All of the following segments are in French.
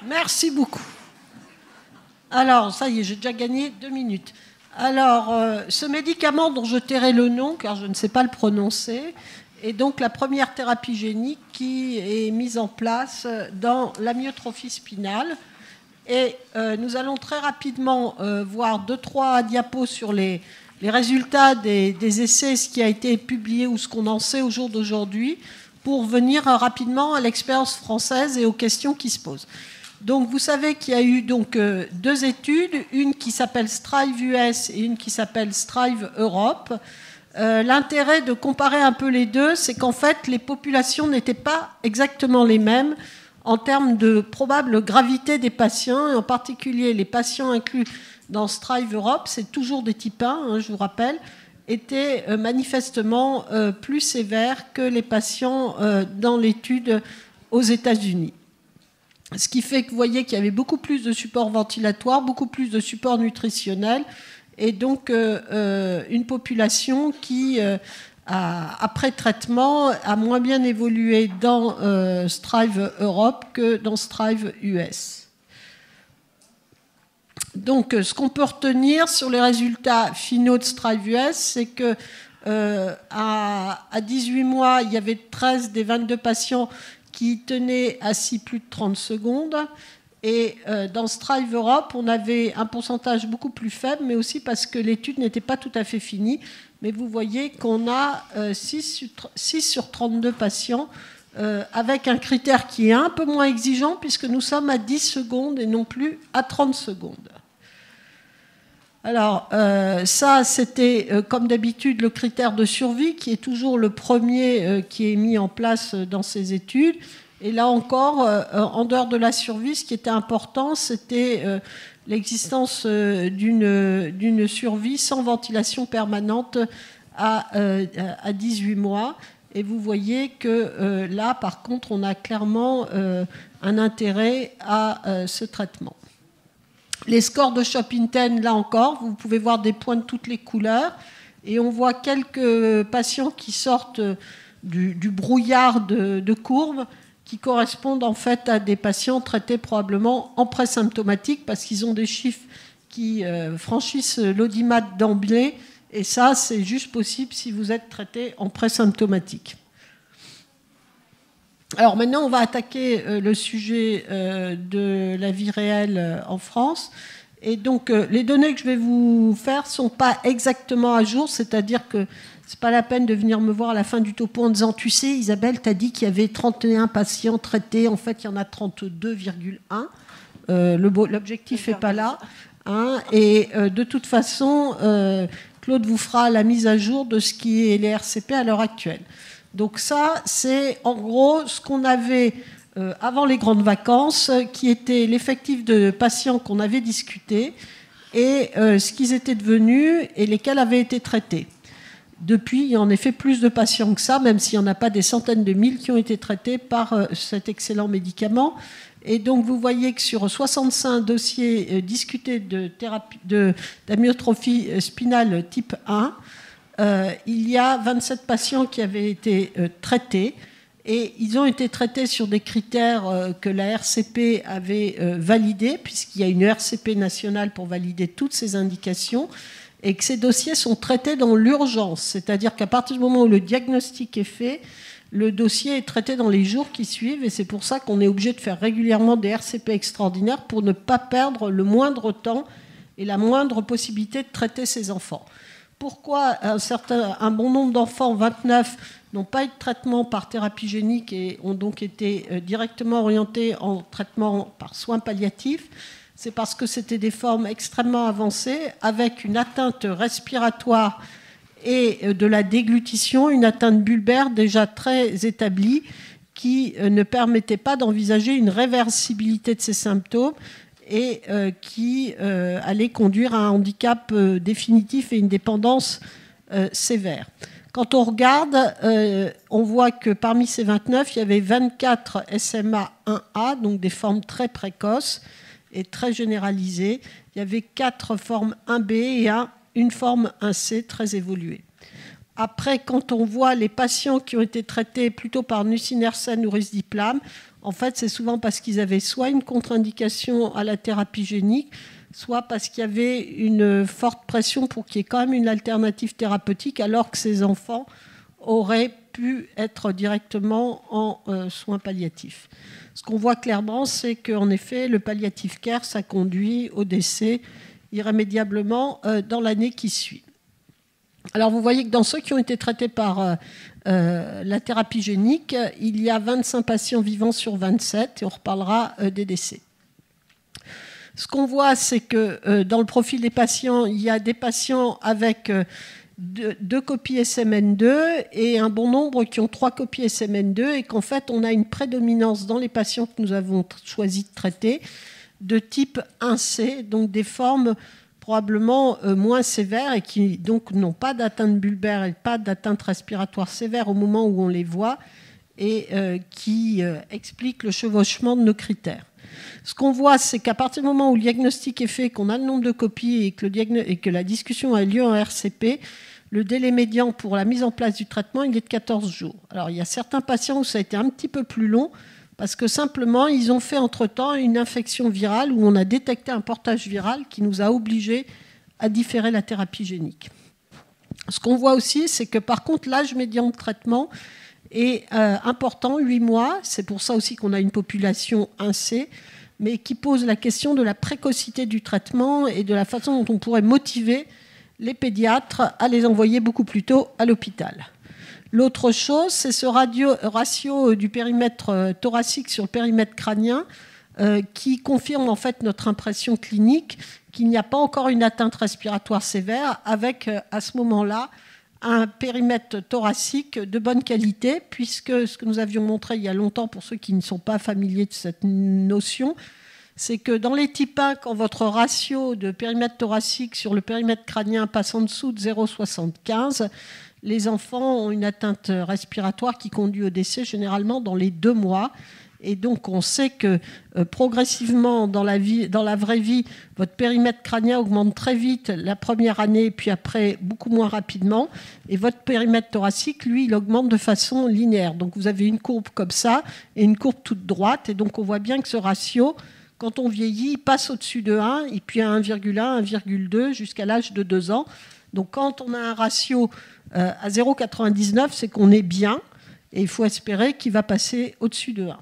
Merci beaucoup. Alors, ça y est, j'ai déjà gagné 2 minutes. Alors, ce médicament dont je tairai le nom, car je ne sais pas le prononcer, est donc la première thérapie génique qui est mise en place dans l'amyotrophie spinale. Et nous allons très rapidement voir 2-3 diapos sur les résultats des essais, ce qui a été publié ou ce qu'on en sait au jour d'aujourd'hui, pour venir rapidement à l'expérience française et aux questions qui se posent. Donc vous savez qu'il y a eu donc 2 études, une qui s'appelle Strive US et une qui s'appelle Strive Europe. L'intérêt de comparer un peu les deux, c'est qu'en fait les populations n'étaient pas exactement les mêmes en termes de probable gravité des patients, et en particulier les patients inclus dans Strive Europe, c'est toujours des types 1, hein, je vous rappelle, étaient manifestement plus sévères que les patients dans l'étude aux États-Unis. Ce qui fait que vous voyez qu'il y avait beaucoup plus de support ventilatoire, beaucoup plus de support nutritionnel, et donc une population qui, après traitement, a moins bien évolué dans Strive Europe que dans Strive US. Donc, ce qu'on peut retenir sur les résultats finaux de Strive US, c'est que à 18 mois, il y avait 13 des 22 patients qui tenaient assis plus de 30 secondes. Et dans Strive Europe, on avait un pourcentage beaucoup plus faible, mais aussi parce que l'étude n'était pas tout à fait finie. Mais vous voyez qu'on a 6 sur 32 patients avec un critère qui est un peu moins exigeant, puisque nous sommes à 10 secondes et non plus à 30 secondes. Alors, ça, c'était, comme d'habitude, le critère de survie, qui est toujours le premier qui est mis en place dans ces études. Et là encore, en dehors de la survie, ce qui était important, c'était l'existence d'une survie sans ventilation permanente à 18 mois. Et vous voyez que là, par contre, on a clairement un intérêt à ce traitement. Les scores de Shoppington, là encore, vous pouvez voir des points de toutes les couleurs. Et on voit quelques patients qui sortent du brouillard de courbes, qui correspondent en fait à des patients traités probablement en présymptomatique, parce qu'ils ont des chiffres qui franchissent l'audimat d'emblée, et ça, c'est juste possible si vous êtes traité en présymptomatique. Alors maintenant, on va attaquer le sujet de la vie réelle en France. Et donc, les données que je vais vous faire ne sont pas exactement à jour, c'est-à-dire que ce n'est pas la peine de venir me voir à la fin du topo en disant « Tu sais, Isabelle, tu as dit qu'il y avait 31 patients traités. En fait, il y en a 32,1. L'objectif n'est pas là. Hein, et de toute façon, Claude vous fera la mise à jour de ce qui est les RCP à l'heure actuelle. Donc ça, c'est en gros ce qu'on avait avant les grandes vacances, qui était l'effectif de patients qu'on avait discuté et ce qu'ils étaient devenus et lesquels avaient été traités. Depuis, il y a en effet plus de patients que ça, même s'il n'y en a pas des centaines de mille qui ont été traités par cet excellent médicament. Et donc, vous voyez que sur 65 dossiers discutés d'amyotrophie spinale type 1, il y a 27 patients qui avaient été traités. Et ils ont été traités sur des critères que la RCP avait validés, puisqu'il y a une RCP nationale pour valider toutes ces indications, et que ces dossiers sont traités dans l'urgence. C'est-à-dire qu'à partir du moment où le diagnostic est fait, le dossier est traité dans les jours qui suivent, et c'est pour ça qu'on est obligé de faire régulièrement des RCP extraordinaires pour ne pas perdre le moindre temps et la moindre possibilité de traiter ces enfants. Pourquoi un bon nombre d'enfants, 29, n'ont pas eu de traitement par thérapie génique et ont donc été directement orientés en traitement par soins palliatifs? C'est parce que c'était des formes extrêmement avancées, avec une atteinte respiratoire et de la déglutition, une atteinte bulbaire déjà très établie, qui ne permettait pas d'envisager une réversibilité de ces symptômes et qui allait conduire à un handicap définitif et une dépendance sévère. Quand on regarde, on voit que parmi ces 29, il y avait 24 SMA 1A, donc des formes très précoces et très généralisées. Il y avait 4 formes 1B et une forme 1C très évoluée. Après, quand on voit les patients qui ont été traités plutôt par nusinersen ou risdiplam, en fait, c'est souvent parce qu'ils avaient soit une contre-indication à la thérapie génique, soit parce qu'il y avait une forte pression pour qu'il y ait quand même une alternative thérapeutique, alors que ces enfants auraient pu être directement en soins palliatifs. Ce qu'on voit clairement, c'est qu'en effet, le palliative care, ça conduit au décès irrémédiablement dans l'année qui suit. Alors vous voyez que dans ceux qui ont été traités par la thérapie génique, il y a 25 patients vivants sur 27, et on reparlera des décès. Ce qu'on voit, c'est que dans le profil des patients, il y a des patients avec deux copies SMN2 et un bon nombre qui ont 3 copies SMN2, et qu'en fait, on a une prédominance dans les patients que nous avons choisi de traiter de type 1C, donc des formes probablement moins sévères et qui donc n'ont pas d'atteinte bulbaire et pas d'atteinte respiratoire sévère au moment où on les voit, et qui expliquent le chevauchement de nos critères. Ce qu'on voit, c'est qu'à partir du moment où le diagnostic est fait, qu'on a le nombre de copies et que la discussion a lieu en RCP, le délai médian pour la mise en place du traitement, il est de 14 jours. Alors, il y a certains patients où ça a été un petit peu plus long, parce que simplement, ils ont fait entre-temps une infection virale où on a détecté un portage viral qui nous a obligés à différer la thérapie génique. Ce qu'on voit aussi, c'est que par contre, l'âge médian de traitement est important, 8 mois. C'est pour ça aussi qu'on a une population 1C, mais qui pose la question de la précocité du traitement et de la façon dont on pourrait motiver les pédiatres à les envoyer beaucoup plus tôt à l'hôpital. L'autre chose, c'est ce ratio du périmètre thoracique sur le périmètre crânien qui confirme en fait notre impression clinique qu'il n'y a pas encore une atteinte respiratoire sévère, avec à ce moment-là un périmètre thoracique de bonne qualité, puisque ce que nous avions montré il y a longtemps, pour ceux qui ne sont pas familiers de cette notion, c'est que dans les types 1, quand votre ratio de périmètre thoracique sur le périmètre crânien passe en dessous de 0,75, les enfants ont une atteinte respiratoire qui conduit au décès généralement dans les 2 mois. Et donc, on sait que progressivement, dans la vraie vie, votre périmètre crânien augmente très vite la première année, puis après, beaucoup moins rapidement. Et votre périmètre thoracique, lui, il augmente de façon linéaire. Donc, vous avez une courbe comme ça et une courbe toute droite. Et donc, on voit bien que ce ratio, quand on vieillit, il passe au-dessus de 1, et puis à 1,1, 1,2, jusqu'à l'âge de 2 ans. Donc, quand on a un ratio à 0,99, c'est qu'on est bien. Et il faut espérer qu'il va passer au-dessus de 1.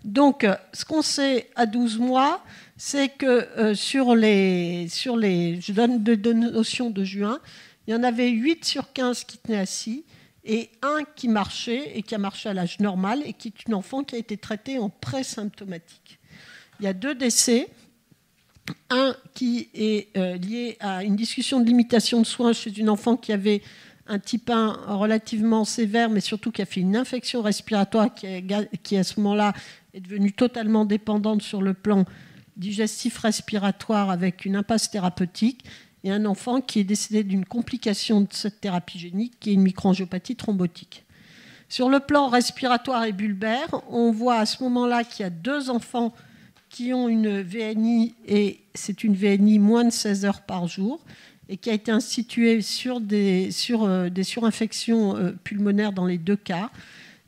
Donc, ce qu'on sait à 12 mois, c'est que je donne deux notions de juin, il y en avait 8 sur 15 qui tenaient assis et 1 qui marchait et qui a marché à l'âge normal et qui est une enfant qui a été traitée en pré-symptomatique. Il y a 2 décès, un qui est lié à une discussion de limitation de soins chez une enfant qui avait un type 1 relativement sévère, mais surtout qui a fait une infection respiratoire qui à ce moment-là est devenue totalement dépendante sur le plan digestif respiratoire avec une impasse thérapeutique, et un enfant qui est décédé d'une complication de cette thérapie génique qui est une microangiopathie thrombotique. Sur le plan respiratoire et bulbaire, on voit à ce moment-là qu'il y a 2 enfants qui ont une VNI, et c'est une VNI moins de 16 heures par jour, et qui a été instituée sur des surinfections pulmonaires dans les 2 cas.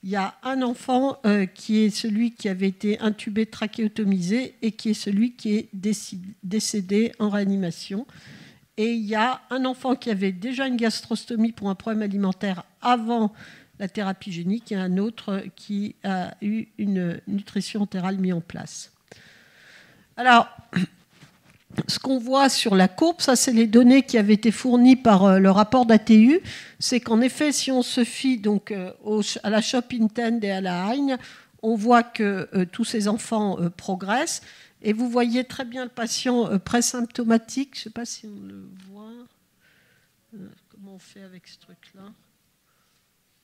Il y a un enfant qui est celui qui avait été intubé, trachéotomisé, et qui est celui qui est décédé en réanimation. Et il y a un enfant qui avait déjà une gastrostomie pour un problème alimentaire avant la thérapie génique, et un autre qui a eu une nutrition entérale mise en place. Alors, ce qu'on voit sur la courbe, ça c'est les données qui avaient été fournies par le rapport d'ATU, c'est qu'en effet, si on se fie donc à la SHOP Intend et à la HAIN, on voit que tous ces enfants progressent. Et vous voyez très bien le patient présymptomatique. Je ne sais pas si on le voit. Comment on fait avec ce truc-là?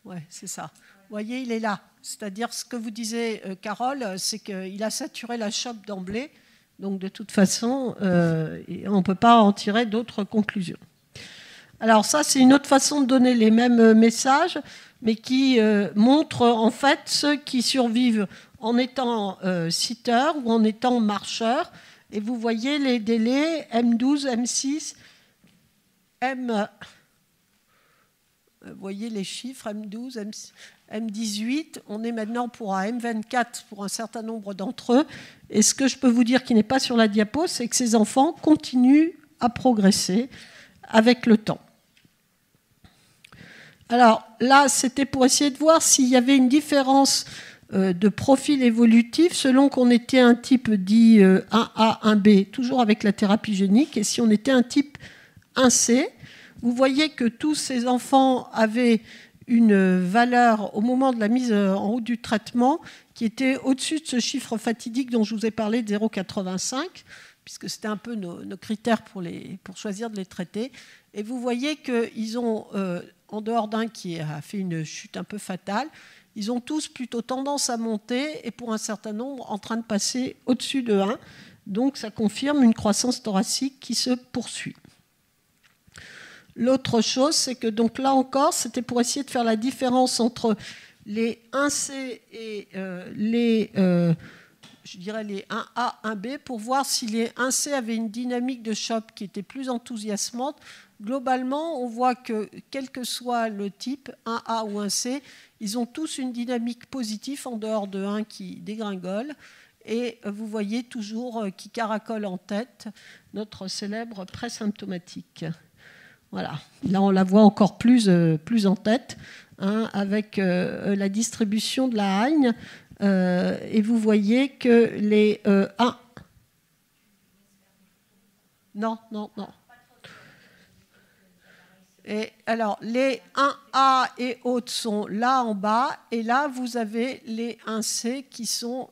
Ouais, c'est ça. Vous voyez, il est là. C'est-à-dire, ce que vous disiez, Carole, c'est qu'il a saturé la SHOP d'emblée. Donc, de toute façon, on ne peut pas en tirer d'autres conclusions. Alors, ça, c'est une autre façon de donner les mêmes messages, mais qui montre, en fait, ceux qui survivent en étant sitters ou en étant marcheurs. Et vous voyez les délais M12, M6, Vous voyez les chiffres, M12, M18. On est maintenant pour un M24 pour un certain nombre d'entre eux. Et ce que je peux vous dire qui n'est pas sur la diapo, c'est que ces enfants continuent à progresser avec le temps. Alors là, c'était pour essayer de voir s'il y avait une différence de profil évolutif selon qu'on était un type dit 1A, 1B, toujours avec la thérapie génique, et si on était un type 1C. Vous voyez que tous ces enfants avaient une valeur au moment de la mise en route du traitement qui était au-dessus de ce chiffre fatidique dont je vous ai parlé de 0,85, puisque c'était un peu nos critères pour choisir de les traiter. Et vous voyez qu'ils ont, en dehors d'un qui a fait une chute un peu fatale, ils ont tous plutôt tendance à monter et pour un certain nombre en train de passer au-dessus de 1. Donc ça confirme une croissance thoracique qui se poursuit. L'autre chose, c'est que donc là encore, c'était pour essayer de faire la différence entre les 1C et je dirais les 1A, 1B, pour voir si les 1C avaient une dynamique de choc qui était plus enthousiasmante. Globalement, on voit que, quel que soit le type, 1A ou 1C, ils ont tous une dynamique positive en dehors de 1 qui dégringole. Et vous voyez toujours qui caracole en tête notre célèbre présymptomatique. Voilà, là on la voit encore plus en tête, hein, avec la distribution de la Hagne. Et vous voyez que les 1... Non. Et alors, les 1A et autres sont là en bas, et là, vous avez les 1C qui sont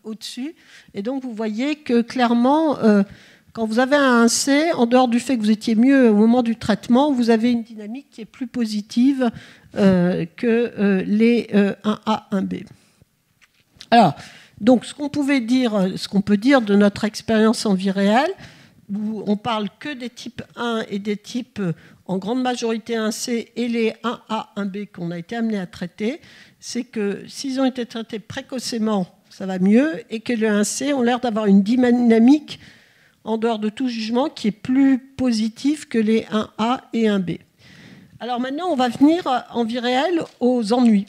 au-dessus. Et donc, vous voyez que clairement... quand vous avez un 1C, en dehors du fait que vous étiez mieux au moment du traitement, vous avez une dynamique qui est plus positive que les 1A, 1B. Alors, donc, ce qu'on peut dire de notre expérience en vie réelle, où on parle que des types 1 et des types en grande majorité 1C et les 1A, 1B qu'on a été amené à traiter, c'est que s'ils ont été traités précocement, ça va mieux, et que les 1C ont l'air d'avoir une dynamique en dehors de tout jugement, qui est plus positif que les 1A et 1B. Alors maintenant, on va venir en vie réelle aux ennuis.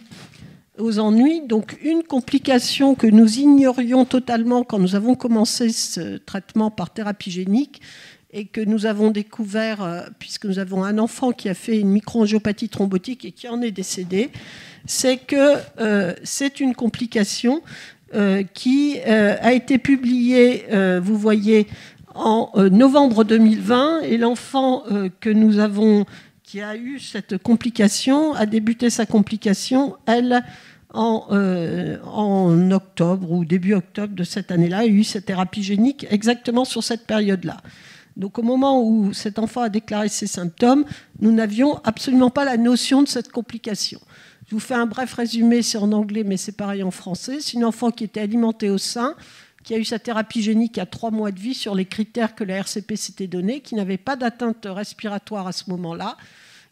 Aux ennuis, donc une complication que nous ignorions totalement quand nous avons commencé ce traitement par thérapie génique et que nous avons découvert, puisque nous avons un enfant qui a fait une microangiopathie thrombotique et qui en est décédé, c'est que c'est une complication qui a été publiée, vous voyez, en novembre 2020, et l'enfant que nous avons, qui a eu cette complication, a débuté sa complication, elle, en octobre ou début octobre de cette année-là, a eu cette thérapie génique exactement sur cette période-là. Donc au moment où cet enfant a déclaré ses symptômes, nous n'avions absolument pas la notion de cette complication. Je vous fais un bref résumé, c'est en anglais, mais c'est pareil en français. C'est une enfant qui était alimentée au sein, qui a eu sa thérapie génique à 3 mois de vie sur les critères que la RCP s'était donnés, qui n'avait pas d'atteinte respiratoire à ce moment-là,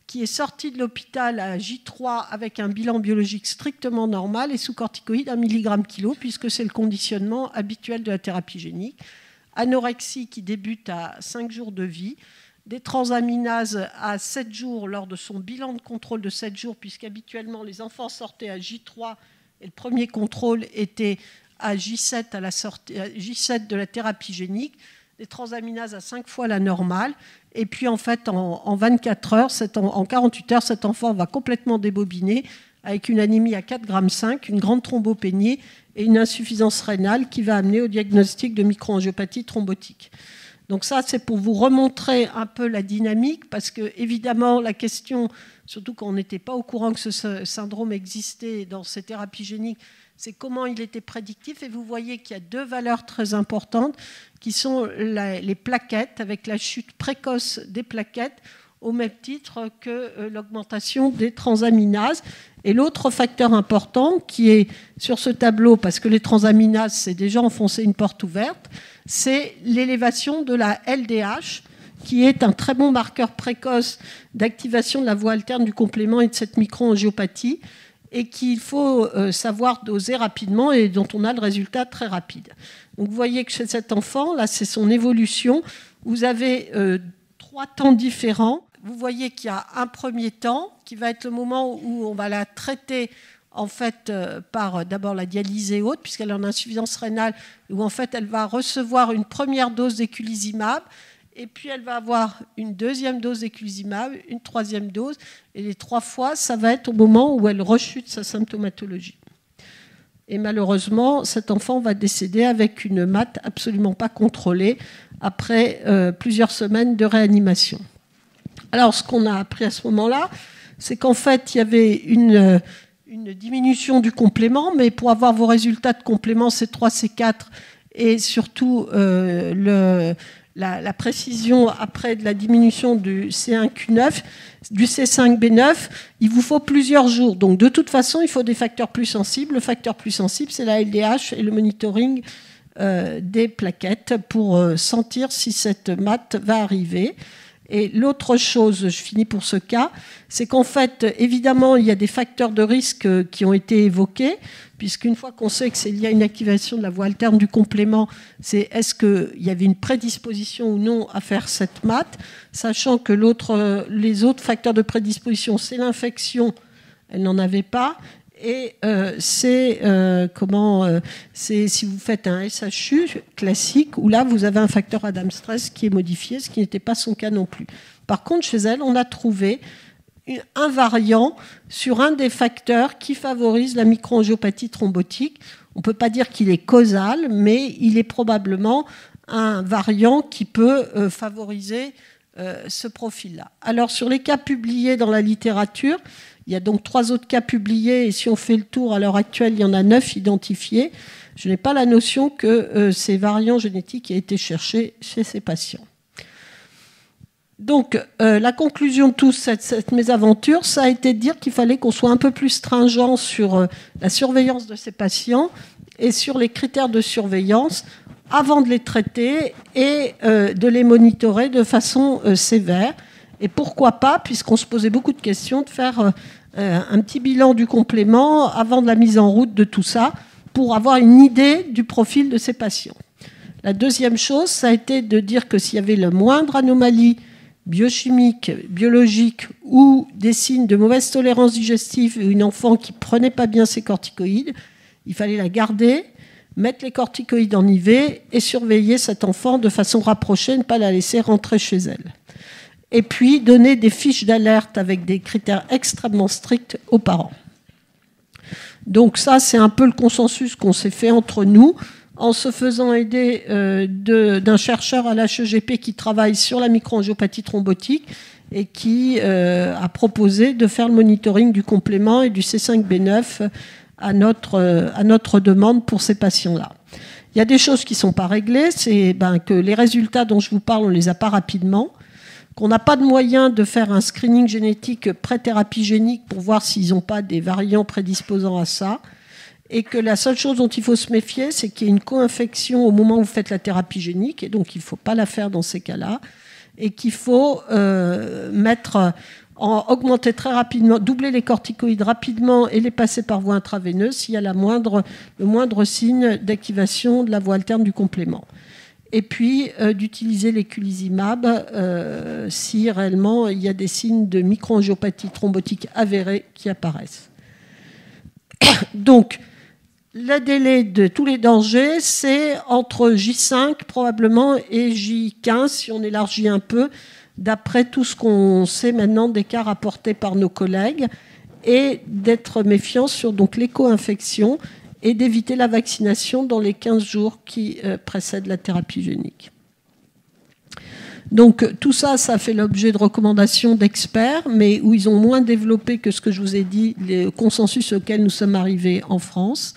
qui est sortie de l'hôpital à J3 avec un bilan biologique strictement normal et sous corticoïde 1 mg/kg, puisque c'est le conditionnement habituel de la thérapie génique. Anorexie qui débute à 5 jours de vie, des transaminases à 7 jours lors de son bilan de contrôle de 7 jours, puisqu'habituellement les enfants sortaient à J3 et le premier contrôle était à J7, à la sortie, à J7 de la thérapie génique, des transaminases à 5 fois la normale. Et puis en fait, en 24 heures, en 48 heures, cet enfant va complètement débobiner avec une anémie à 4,5 g, une grande thrombopénie et une insuffisance rénale qui va amener au diagnostic de microangiopathie thrombotique. Donc ça, c'est pour vous remontrer un peu la dynamique, parce que évidemment, la question, surtout quand on n'était pas au courant que ce syndrome existait dans ces thérapies géniques, c'est comment il était prédictif. Et vous voyez qu'il y a 2 valeurs très importantes qui sont les plaquettes, avec la chute précoce des plaquettes, au même titre que l'augmentation des transaminases. Et l'autre facteur important qui est sur ce tableau, parce que les transaminases, c'est déjà enfoncer une porte ouverte, c'est l'élévation de la LDH, qui est un très bon marqueur précoce d'activation de la voie alterne du complément et de cette microangiopathie, et qu'il faut savoir doser rapidement et dont on a le résultat très rapide. Donc vous voyez que chez cet enfant, là c'est son évolution, vous avez 3 temps différents. Vous voyez qu'il y a un premier temps qui va être le moment où on va la traiter en fait par d'abord la dialysée haute, puisqu'elle est en insuffisance rénale, où en fait elle va recevoir une première dose d'éculizumab, et puis elle va avoir une deuxième dose d'éculizumab, une troisième dose, et les 3 fois, ça va être au moment où elle rechute sa symptomatologie. Et malheureusement, cet enfant va décéder avec une MAT absolument pas contrôlée après plusieurs semaines de réanimation. Alors, ce qu'on a appris à ce moment-là, c'est qu'en fait, il y avait une diminution du complément, mais pour avoir vos résultats de complément C3, C4 et surtout la précision après de la diminution du C1Q9, du C5B9, il vous faut plusieurs jours. Donc de toute façon, il faut des facteurs plus sensibles. Le facteur plus sensible, c'est la LDH et le monitoring des plaquettes pour sentir si cette MAT va arriver. Et l'autre chose, je finis pour ce cas, c'est qu'en fait, évidemment, il y a des facteurs de risque qui ont été évoqués, puisqu'une fois qu'on sait qu'il y a une activation de la voie alterne du complément, c'est est-ce qu'il y avait une prédisposition ou non à faire cette MAT, sachant que les autres facteurs de prédisposition, c'est l'infection, elle n'en avait pas, et c'est si vous faites un SHU classique, où là, vous avez un facteur Adams-stress qui est modifié, ce qui n'était pas son cas non plus. Par contre, chez elle, on a trouvé un variant sur un des facteurs qui favorise la microangiopathie thrombotique. On ne peut pas dire qu'il est causal, mais il est probablement un variant qui peut favoriser ce profil-là. Alors, sur les cas publiés dans la littérature, il y a donc 3 autres cas publiés, et si on fait le tour, à l'heure actuelle, il y en a 9 identifiés. Je n'ai pas la notion que ces variants génétiques aient été cherchés chez ces patients. Donc, la conclusion de toute cette mésaventure, ça a été de dire qu'il fallait qu'on soit un peu plus stringent sur la surveillance de ces patients et sur les critères de surveillance avant de les traiter et de les monitorer de façon sévère. Et pourquoi pas, puisqu'on se posait beaucoup de questions, de faire un petit bilan du complément avant de la mise en route de tout ça, pour avoir une idée du profil de ces patients. La deuxième chose, ça a été de dire que s'il y avait la moindre anomalie biochimique, biologique ou des signes de mauvaise tolérance digestive ou une enfant qui ne prenait pas bien ses corticoïdes, il fallait la garder, mettre les corticoïdes en IV et surveiller cet enfant de façon rapprochée, ne pas la laisser rentrer chez elle. Et puis donner des fiches d'alerte avec des critères extrêmement stricts aux parents. Donc ça, c'est un peu le consensus qu'on s'est fait entre nous, en se faisant aider d'un chercheur à l'HEGP qui travaille sur la microangiopathie thrombotique et qui a proposé de faire le monitoring du complément et du C5B9 à notre demande pour ces patients-là. Il y a des choses qui ne sont pas réglées, c'est que les résultats dont je vous parle, on ne les a pas rapidement, qu'on n'a pas de moyen de faire un screening génétique pré-thérapie génique pour voir s'ils n'ont pas des variants prédisposants à ça, et que la seule chose dont il faut se méfier, c'est qu'il y ait une co-infection au moment où vous faites la thérapie génique, et donc il ne faut pas la faire dans ces cas-là, et qu'il faut augmenter très rapidement, doubler les corticoïdes rapidement et les passer par voie intraveineuse s'il y a le moindre signe d'activation de la voie alterne du complément. Et puis d'utiliser l'éculizumab si réellement il y a des signes de microangiopathie thrombotique avérés qui apparaissent. Donc, le délai de tous les dangers, c'est entre J5 probablement et J15, si on élargit un peu, d'après tout ce qu'on sait maintenant des cas rapportés par nos collègues, et d'être méfiant sur l'éco-infection et d'éviter la vaccination dans les 15 jours qui précèdent la thérapie génique. Donc tout ça, ça fait l'objet de recommandations d'experts, mais où ils ont moins développé que ce que je vous ai dit, le consensus auquel nous sommes arrivés en France.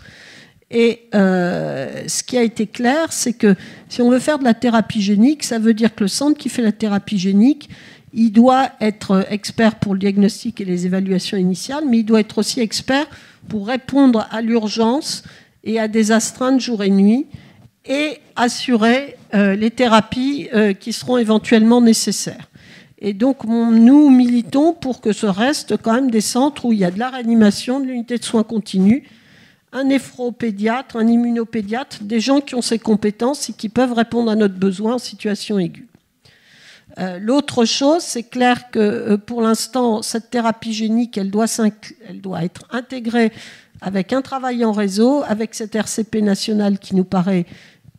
Et ce qui a été clair, c'est que si on veut faire de la thérapie génique, ça veut dire que le centre qui fait la thérapie génique, il doit être expert pour le diagnostic et les évaluations initiales, mais il doit être aussi expert pour répondre à l'urgence et à des astreintes jour et nuit, et assurer les thérapies qui seront éventuellement nécessaires. Et donc, nous militons pour que ce reste quand même des centres où il y a de la réanimation, de l'unité de soins continus, un néphropédiatre, un immunopédiatre, des gens qui ont ces compétences et qui peuvent répondre à notre besoin en situation aiguë. L'autre chose, c'est clair que pour l'instant, cette thérapie génique, elle doit être intégrée avec un travail en réseau, avec cette RCP nationale qui nous paraît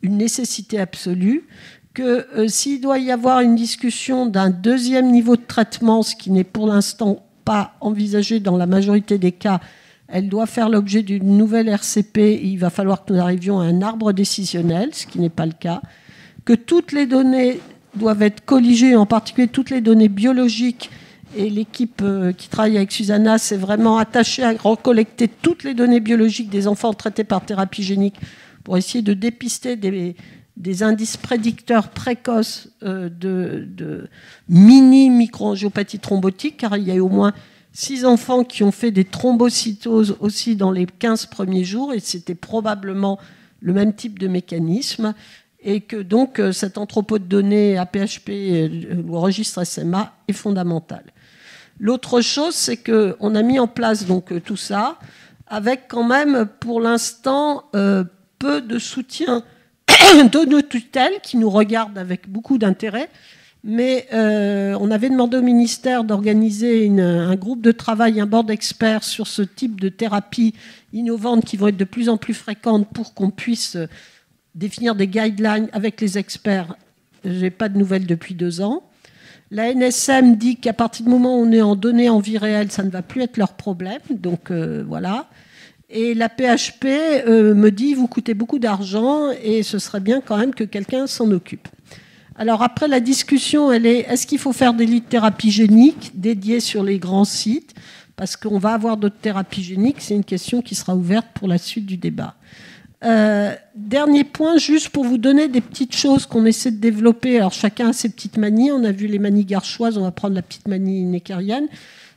une nécessité absolue, que s'il doit y avoir une discussion d'un deuxième niveau de traitement, ce qui n'est pour l'instant pas envisagé dans la majorité des cas, elle doit faire l'objet d'une nouvelle RCP et il va falloir que nous arrivions à un arbre décisionnel, ce qui n'est pas le cas, que toutes les données doivent être colligées, en particulier toutes les données biologiques, et l'équipe qui travaille avec Susanna s'est vraiment attachée à recollecter toutes les données biologiques des enfants traités par thérapie génique pour essayer de dépister des indices prédicteurs précoces de mini-microangiopathie thrombotique, car il y a eu au moins 6 enfants qui ont fait des thrombocytoses aussi dans les 15 premiers jours, et c'était probablement le même type de mécanisme, et que donc cet entrepôt de données APHP, le registre SMA, est fondamental. L'autre chose, c'est qu'on a mis en place donc tout ça, avec quand même, pour l'instant, peu de soutien de nos tutelles, qui nous regardent avec beaucoup d'intérêt, mais on avait demandé au ministère d'organiser un groupe de travail, un board d'experts sur ce type de thérapie innovante qui vont être de plus en plus fréquentes pour qu'on puisse définir des guidelines avec les experts. Je n'ai pas de nouvelles depuis 2 ans. La NSM dit qu'à partir du moment où on est en données en vie réelle, ça ne va plus être leur problème. Donc voilà. Et la PHP me dit, vous coûtez beaucoup d'argent et ce serait bien quand même que quelqu'un s'en occupe. Alors après, la discussion, elle est, est-ce qu'il faut faire des lits de thérapie génique dédiés sur les grands sites? Parce qu'on va avoir d'autres thérapies géniques. C'est une question qui sera ouverte pour la suite du débat. Dernier point, juste pour vous donner des petites choses qu'on essaie de développer. Alors chacun a ses petites manies. On a vu les manies garchoises, on va prendre la petite manie neckerienne.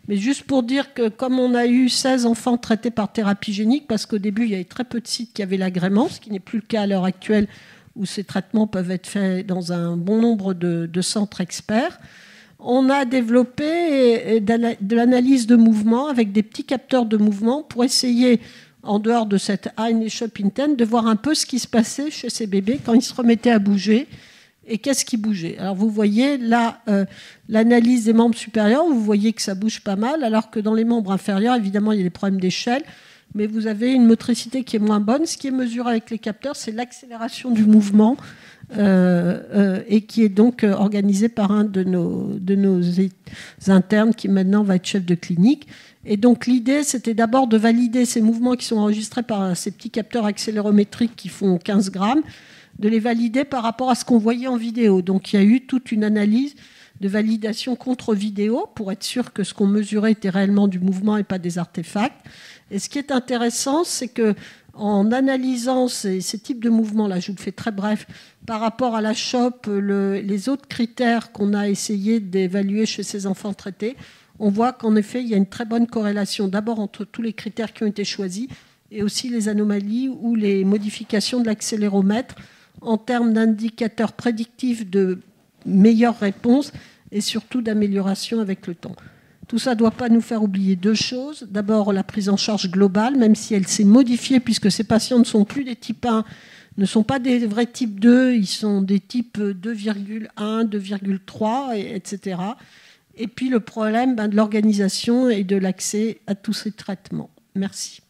Mais juste pour dire que comme on a eu 16 enfants traités par thérapie génique, parce qu'au début, il y avait très peu de sites qui avaient l'agrément, ce qui n'est plus le cas à l'heure actuelle, où ces traitements peuvent être faits dans un bon nombre de centres experts, on a développé de l'analyse de mouvement avec des petits capteurs de mouvement pour essayer, en dehors de cette Shop Intent, de voir un peu ce qui se passait chez ces bébés quand ils se remettaient à bouger et qu'est-ce qui bougeait. Alors vous voyez là l'analyse des membres supérieurs, vous voyez que ça bouge pas mal, alors que dans les membres inférieurs, évidemment, il y a des problèmes d'échelle, mais vous avez une motricité qui est moins bonne. Ce qui est mesuré avec les capteurs, c'est l'accélération du mouvement et qui est donc organisé par un de nos internes qui maintenant va être chef de clinique. Et donc l'idée, c'était d'abord de valider ces mouvements qui sont enregistrés par ces petits capteurs accélérométriques qui font 15 grammes, de les valider par rapport à ce qu'on voyait en vidéo. Donc il y a eu toute une analyse de validation contre vidéo pour être sûr que ce qu'on mesurait était réellement du mouvement et pas des artefacts. Et ce qui est intéressant, c'est qu'en analysant ces types de mouvements-là, je vous le fais très bref, par rapport à la CHOP, les autres critères qu'on a essayé d'évaluer chez ces enfants traités, on voit qu'en effet, il y a une très bonne corrélation, d'abord entre tous les critères qui ont été choisis et aussi les anomalies ou les modifications de l'accéléromètre en termes d'indicateurs prédictifs de meilleures réponses et surtout d'amélioration avec le temps. Tout ça ne doit pas nous faire oublier 2 choses. D'abord, la prise en charge globale, même si elle s'est modifiée, puisque ces patients ne sont plus des types 1, ne sont pas des vrais types 2, ils sont des types 2,1, 2,3, etc. Et puis le problème de l'organisation et de l'accès à tous ces traitements. Merci.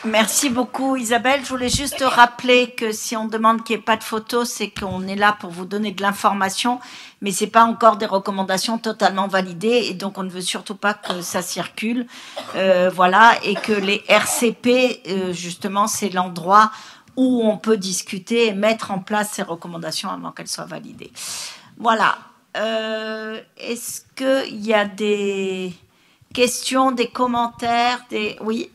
Merci beaucoup Isabelle. Je voulais juste rappeler que si on demande qu'il n'y ait pas de photos, c'est qu'on est là pour vous donner de l'information, mais ce n'est pas encore des recommandations totalement validées et donc on ne veut surtout pas que ça circule. Voilà, et que les RCP, justement, c'est l'endroit où on peut discuter et mettre en place ces recommandations avant qu'elles soient validées. Voilà. Est-ce qu'il y a des questions, des commentaires, Oui.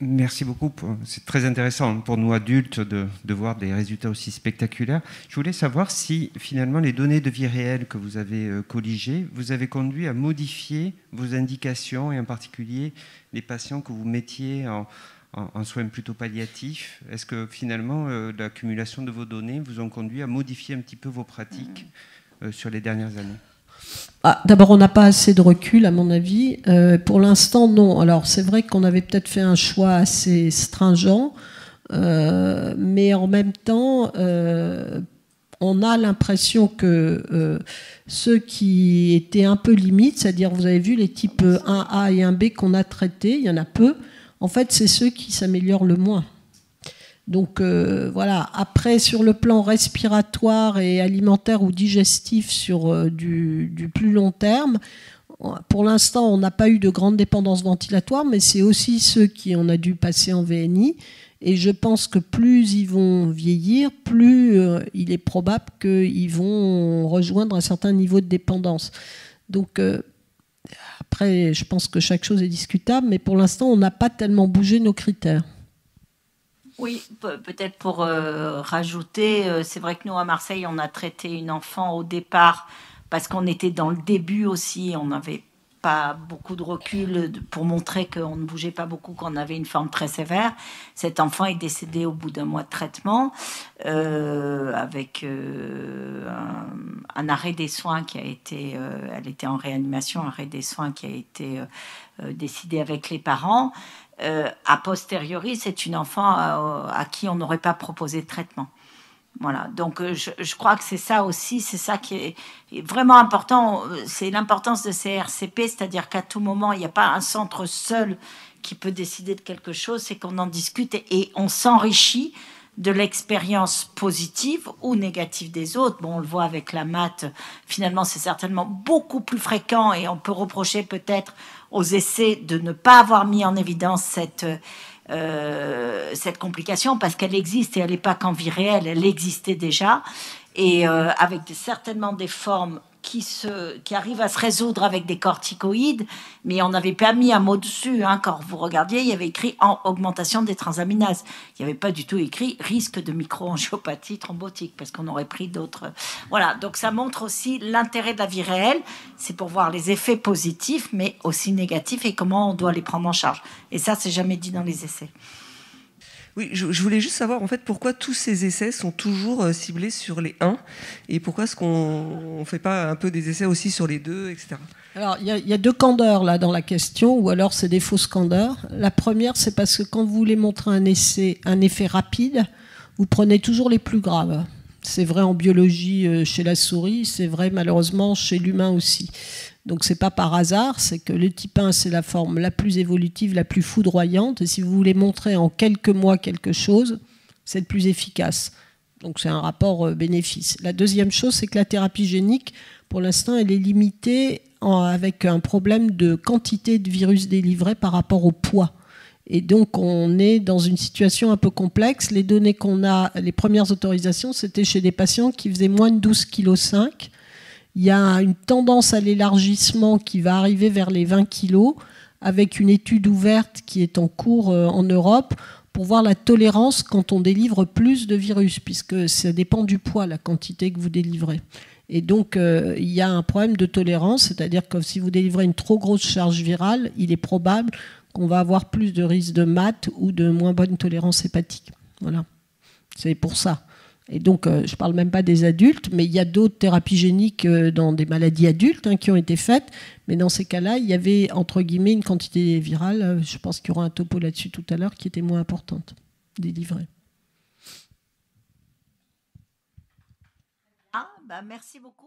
Merci beaucoup. C'est très intéressant pour nous adultes de voir des résultats aussi spectaculaires. Je voulais savoir si finalement les données de vie réelle que vous avez colligées vous avez conduit à modifier vos indications et en particulier les patients que vous mettiez en soins plutôt palliatifs. Est-ce que finalement l'accumulation de vos données vous ont conduit à modifier un petit peu vos pratiques sur les dernières années ? D'abord, on n'a pas assez de recul, à mon avis. Pour l'instant, non. Alors, c'est vrai qu'on avait peut-être fait un choix assez stringent. mais en même temps, on a l'impression que ceux qui étaient un peu limites, c'est-à-dire vous avez vu les types 1A et 1B qu'on a traités, il y en a peu, en fait c'est ceux qui s'améliorent le moins. Donc voilà, après sur le plan respiratoire et alimentaire ou digestif sur du plus long terme, pour l'instant on n'a pas eu de grande dépendance ventilatoire, mais c'est aussi ceux qui on a dû passer en VNI. Et je pense que plus ils vont vieillir, plus il est probable qu'ils vont rejoindre un certain niveau de dépendance. Donc après, je pense que chaque chose est discutable, mais pour l'instant, on n'a pas tellement bougé nos critères. Oui, peut-être pour rajouter, c'est vrai que nous à Marseille, on a traité une enfant au départ parce qu'on était dans le début aussi, on n'avait pas beaucoup de recul pour montrer qu'on ne bougeait pas beaucoup, qu'on avait une forme très sévère. Cet enfant est décédé au bout d'un mois de traitement avec un arrêt des soins qui a été, elle était en réanimation, arrêt des soins qui a été décidé avec les parents. A posteriori, c'est une enfant à qui on n'aurait pas proposé de traitement. Voilà, donc je crois que c'est ça aussi, c'est ça qui est vraiment important, c'est l'importance de ces RCP, c'est-à-dire qu'à tout moment, il n'y a pas un centre seul qui peut décider de quelque chose, c'est qu'on en discute et on s'enrichit de l'expérience positive ou négative des autres. Bon, on le voit avec la maths, finalement c'est certainement beaucoup plus fréquent et on peut reprocher peut-être aux essais de ne pas avoir mis en évidence cette complication parce qu'elle existe et elle n'est pas qu'en vie réelle, elle existait déjà et avec certainement des formes qui arrivent à se résoudre avec des corticoïdes, mais on n'avait pas mis un mot dessus. Hein. Quand vous regardiez, il y avait écrit en augmentation des transaminases. Il n'y avait pas du tout écrit risque de microangiopathie thrombotique, parce qu'on aurait pris d'autres. Voilà, donc ça montre aussi l'intérêt de la vie réelle, c'est pour voir les effets positifs, mais aussi négatifs, et comment on doit les prendre en charge. Et ça, c'est jamais dit dans les essais. Oui, je voulais juste savoir en fait pourquoi tous ces essais sont toujours ciblés sur les 1 et pourquoi est-ce qu'on ne fait pas un peu des essais aussi sur les 2, etc. Alors, il y a deux candeurs là dans la question, ou alors c'est des fausses candeurs. La première, c'est parce que quand vous voulez montrer un effet rapide, vous prenez toujours les plus graves. C'est vrai en biologie chez la souris, c'est vrai malheureusement chez l'humain aussi. Donc c'est pas par hasard, c'est que le type 1 c'est la forme la plus évolutive, la plus foudroyante, et si vous voulez montrer en quelques mois quelque chose, c'est le plus efficace. Donc c'est un rapport bénéfice. La deuxième chose, c'est que la thérapie génique, pour l'instant, elle est limitée avec un problème de quantité de virus délivré par rapport au poids. Et donc on est dans une situation un peu complexe. Les données qu'on a, les premières autorisations, c'était chez des patients qui faisaient moins de 12,5 kg. Il y a une tendance à l'élargissement qui va arriver vers les 20 kg, avec une étude ouverte qui est en cours en Europe pour voir la tolérance quand on délivre plus de virus, puisque ça dépend du poids, la quantité que vous délivrez. Et donc, il y a un problème de tolérance, c'est-à-dire que si vous délivrez une trop grosse charge virale, il est probable qu'on va avoir plus de risque de MAT ou de moins bonne tolérance hépatique. Voilà, c'est pour ça. Et donc, je ne parle même pas des adultes, mais il y a d'autres thérapies géniques dans des maladies adultes qui ont été faites. Mais dans ces cas-là, il y avait, entre guillemets, une quantité virale, je pense qu'il y aura un topo là-dessus tout à l'heure, qui était moins importante, délivrée. Merci beaucoup.